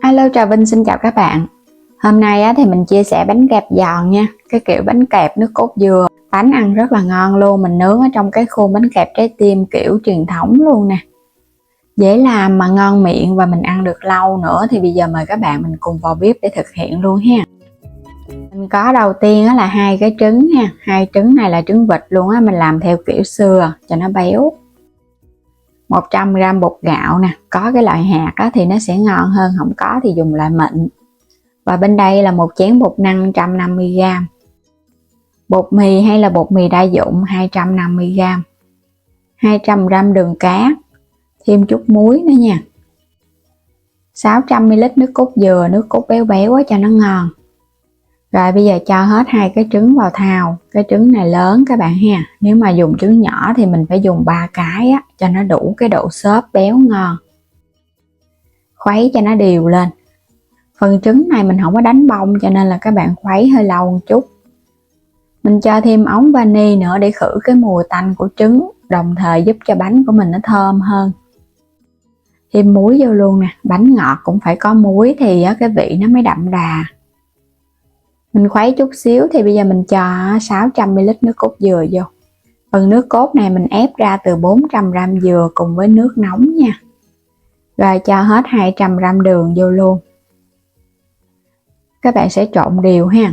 Hello, chào Vinh, xin chào các bạn. Hôm nay thì mình chia sẻ bánh kẹp giòn nha. Cái kiểu bánh kẹp nước cốt dừa. Bánh ăn rất là ngon luôn. Mình nướng ở trong cái khuôn bánh kẹp trái tim kiểu truyền thống luôn nè. Dễ làm mà ngon miệng và mình ăn được lâu nữa. Thì bây giờ mời các bạn mình cùng vào bếp để thực hiện luôn ha. Mình có đầu tiên là 2 cái trứng ha. 2 trứng này là trứng vịt luôn á. Mình làm theo kiểu xưa cho nó béo. 100g bột gạo nè, có cái loại hạt thì nó sẽ ngon hơn, không có thì dùng loại mịn. Và bên đây là 1 chén bột năng 150g. Bột mì hay là bột mì đa dụng 250g. 200g đường cát, thêm chút muối nữa nha. 600ml nước cốt dừa, nước cốt béo béo cho nó ngon. Rồi bây giờ cho hết 2 cái trứng vào thau. Cái trứng này lớn các bạn ha. Nếu mà dùng trứng nhỏ thì mình phải dùng 3 cái cho nó đủ cái độ xốp béo ngon. Khuấy cho nó đều lên. Phần trứng này mình không có đánh bông cho nên là các bạn khuấy hơi lâu một chút. Mình cho thêm ống vani nữa để khử cái mùi tanh của trứng, đồng thời giúp cho bánh của mình nó thơm hơn. Thêm muối vô luôn nè, bánh ngọt cũng phải có muối thì cái vị nó mới đậm đà. Mình khuấy chút xíu thì bây giờ mình cho 600ml nước cốt dừa vô. Phần nước cốt này mình ép ra từ 400g dừa cùng với nước nóng nha. Rồi cho hết 200g đường vô luôn. Các bạn sẽ trộn đều ha.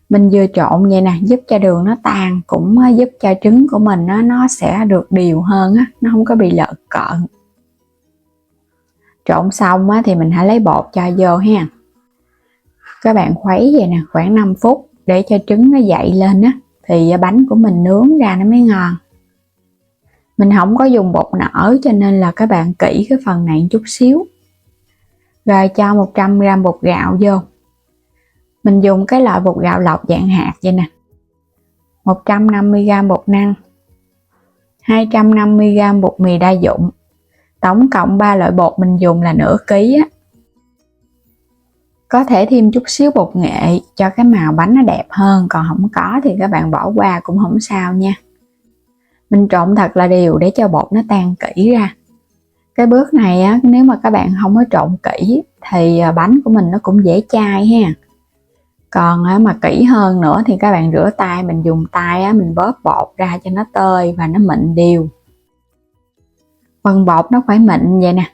Mình vừa trộn vậy nè, giúp cho đường nó tan, cũng giúp cho trứng của mình nó sẽ được đều hơn á, nó không có bị lợn cợn. Trộn xong thì mình hãy lấy bột cho vô ha. Các bạn khuấy vậy nè, khoảng 5 phút để cho trứng nó dậy lên á, thì bánh của mình nướng ra nó mới ngon. Mình không có dùng bột nở cho nên là các bạn kỹ cái phần này chút xíu. Rồi cho 100g bột gạo vô. Mình dùng cái loại bột gạo lọc dạng hạt vậy nè. 150g bột năng. 250g bột mì đa dụng. Tổng cộng 3 loại bột mình dùng là nửa ký á. Có thể thêm chút xíu bột nghệ cho cái màu bánh nó đẹp hơn, còn không có thì các bạn bỏ qua cũng không sao nha. Mình trộn thật là đều để cho bột nó tan kỹ ra. Cái bước này nếu mà các bạn không có trộn kỹ thì bánh của mình nó cũng dễ chai ha. Còn mà kỹ hơn nữa thì các bạn rửa tay, mình dùng tay mình bóp bột ra cho nó tơi và nó mịn đều. Phần bột nó phải mịn vậy nè.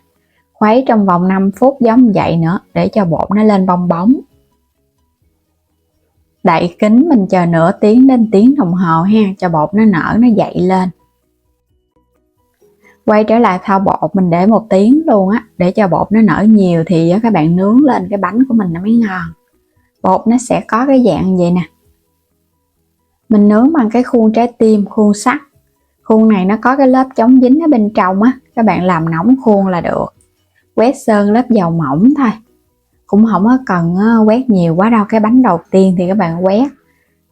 Khuấy trong vòng 5 phút giống vậy nữa để cho bột nó lên bong bóng. Đậy kín mình chờ nửa tiếng đến tiếng đồng hồ ha, cho bột nó nở, nó dậy lên. Quay trở lại thau bột mình để 1 tiếng luôn á, để cho bột nó nở nhiều thì các bạn nướng lên cái bánh của mình nó mới ngon. Bột nó sẽ có cái dạng vậy nè. Mình nướng bằng cái khuôn trái tim, khuôn sắt. Khuôn này nó có cái lớp chống dính ở bên trong á, các bạn làm nóng khuôn là được. Quét sơn lớp dầu mỏng thôi. Cũng không có cần quét nhiều quá đâu. Cái bánh đầu tiên thì các bạn quét.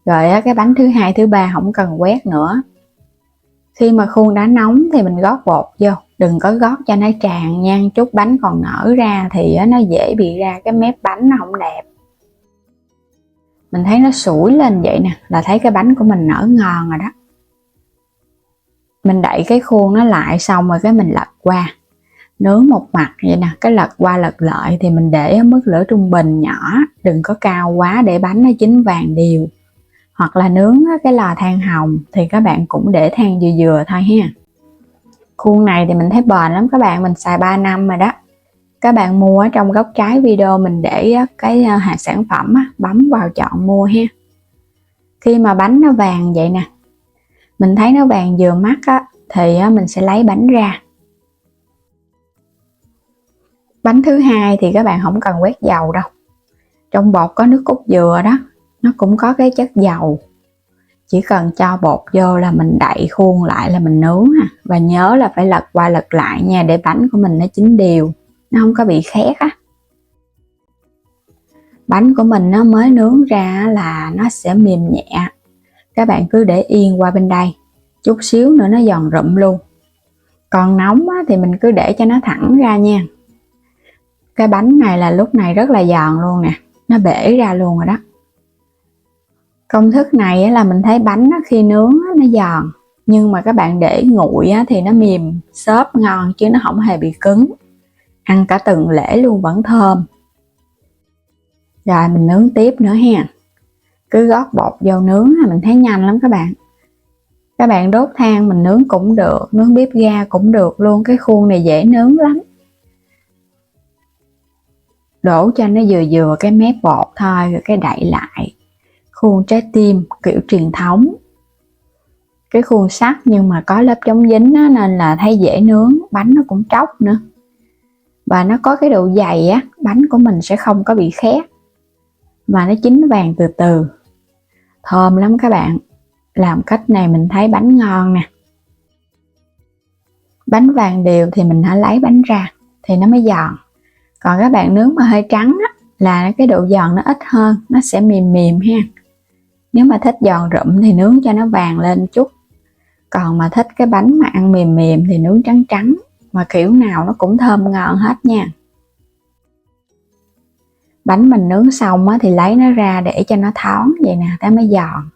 Rồi cái bánh thứ hai, thứ ba không cần quét nữa. Khi mà khuôn đã nóng thì mình gót bột vô. Đừng có gót cho nó tràn nha, chút bánh còn nở ra thì nó dễ bị ra cái mép bánh nó không đẹp. Mình thấy nó sủi lên vậy nè, là thấy cái bánh của mình nở ngon rồi đó. Mình đậy cái khuôn nó lại xong rồi cái mình lật qua. Nướng một mặt vậy nè, cái lật qua lật lại thì mình để ở mức lửa trung bình nhỏ, đừng có cao quá để bánh nó chín vàng đều. Hoặc là nướng cái lò than hồng thì các bạn cũng để than vừa vừa thôi ha. Khuôn này thì mình thấy bền lắm các bạn, mình xài 3 năm rồi đó. Các bạn mua ở trong góc trái video mình để cái hạt sản phẩm bấm vào chọn mua ha. Khi mà bánh nó vàng vậy nè, mình thấy nó vàng vừa mắt thì mình sẽ lấy bánh ra. Bánh thứ hai thì các bạn không cần quét dầu đâu. Trong bột có nước cốt dừa đó, nó cũng có cái chất dầu. Chỉ cần cho bột vô là mình đậy khuôn lại là mình nướng và nhớ là phải lật qua lật lại nha, để bánh của mình nó chín đều, nó không có bị khét á. Bánh của mình nó mới nướng ra là nó sẽ mềm nhẹ. Các bạn cứ để yên qua bên đây, chút xíu nữa nó giòn rụm luôn. Còn nóng thì mình cứ để cho nó thẳng ra nha. Cái bánh này là lúc này rất là giòn luôn nè, nó bể ra luôn rồi đó. Công thức này là mình thấy bánh khi nướng nó giòn, nhưng mà các bạn để nguội thì nó mềm xốp ngon chứ nó không hề bị cứng. Ăn cả tuần lễ luôn vẫn thơm. Rồi mình nướng tiếp nữa ha. Cứ gót bột vô nướng là mình thấy nhanh lắm các bạn. Các bạn đốt than mình nướng cũng được, nướng bếp ga cũng được luôn, cái khuôn này dễ nướng lắm. Đổ cho nó vừa vừa cái mép bột thôi, rồi cái đậy lại. Khuôn trái tim kiểu truyền thống. Cái khuôn sắt nhưng mà có lớp chống dính á, nên là thấy dễ nướng, bánh nó cũng tróc nữa. Và nó có cái độ dày á, bánh của mình sẽ không có bị khét. Mà nó chín vàng từ từ. Thơm lắm các bạn. Làm cách này mình thấy bánh ngon nè. Bánh vàng đều thì mình hãy lấy bánh ra thì nó mới giòn. Còn các bạn nướng mà hơi trắng á, là cái độ giòn nó ít hơn, nó sẽ mềm mềm ha. Nếu mà thích giòn rụm thì nướng cho nó vàng lên chút. Còn mà thích cái bánh mà ăn mềm mềm thì nướng trắng trắng, mà kiểu nào nó cũng thơm ngon hết nha. Bánh mình nướng xong á, thì lấy nó ra để cho nó thoáng vậy nè,它mới giòn.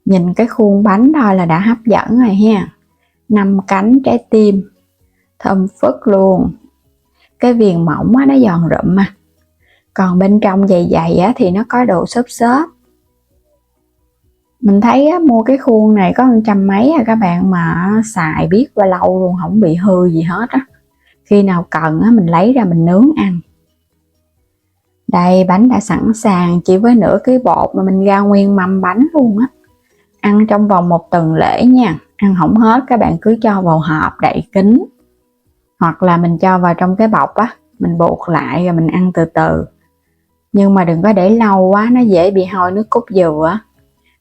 Nhìn cái khuôn bánh thôi là đã hấp dẫn rồi ha. 5 cánh trái tim, thơm phức luôn. Cái viền mỏng á, nó giòn rụm mà. Còn bên trong dày dày á, thì nó có độ xốp xốp. Mình thấy á, mua cái khuôn này có 100 mấy à các bạn, mà xài biết bao lâu luôn, không bị hư gì hết á. Khi nào cần á, mình lấy ra mình nướng ăn. Đây, bánh đã sẵn sàng, chỉ với nửa ký bột mà mình ra nguyên mâm bánh luôn á. Ăn trong vòng 1 tuần lễ nha. Ăn không hết các bạn cứ cho vào hộp đậy kín. Hoặc là mình cho vào trong cái bọc á, mình buộc lại rồi mình ăn từ từ. Nhưng mà đừng có để lâu quá, nó dễ bị hôi nước cốt dừa.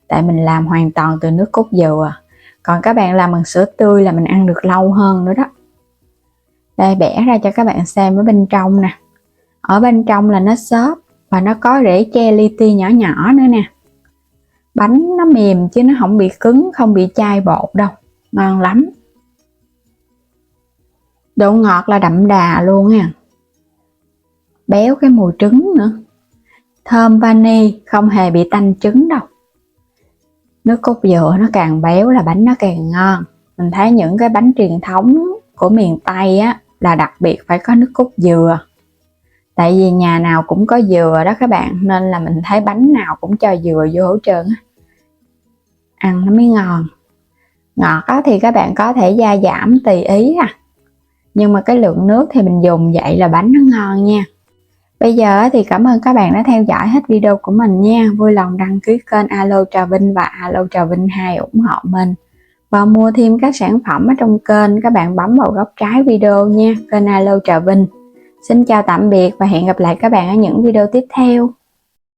Tại mình làm hoàn toàn từ nước cốt dừa. Còn các bạn làm bằng sữa tươi là mình ăn được lâu hơn nữa đó. Đây, bẻ ra cho các bạn xem ở bên trong nè. Ở bên trong là nó xốp và nó có rễ che li ti nhỏ nhỏ nữa nè. Bánh nó mềm chứ nó không bị cứng, không bị chai bột đâu. Ngon lắm. Độ ngọt là đậm đà luôn ha. Béo cái mùi trứng nữa. Thơm vani, không hề bị tanh trứng đâu. Nước cốt dừa nó càng béo là bánh nó càng ngon. Mình thấy những cái bánh truyền thống của miền Tây á, là đặc biệt phải có nước cốt dừa. Tại vì nhà nào cũng có dừa đó các bạn, nên là mình thấy bánh nào cũng cho dừa vô hết trơn á. Ăn nó mới ngon. Ngọt á thì các bạn có thể gia giảm tùy ý à. Nhưng mà cái lượng nước thì mình dùng vậy là bánh nó ngon nha. Bây giờ thì cảm ơn các bạn đã theo dõi hết video của mình nha. Vui lòng đăng ký kênh Alo Trà Vinh và Alo Trà Vinh 2 ủng hộ mình. Và mua thêm các sản phẩm ở trong kênh, các bạn bấm vào góc trái video nha. Kênh Alo Trà Vinh. Xin chào tạm biệt và hẹn gặp lại các bạn ở những video tiếp theo.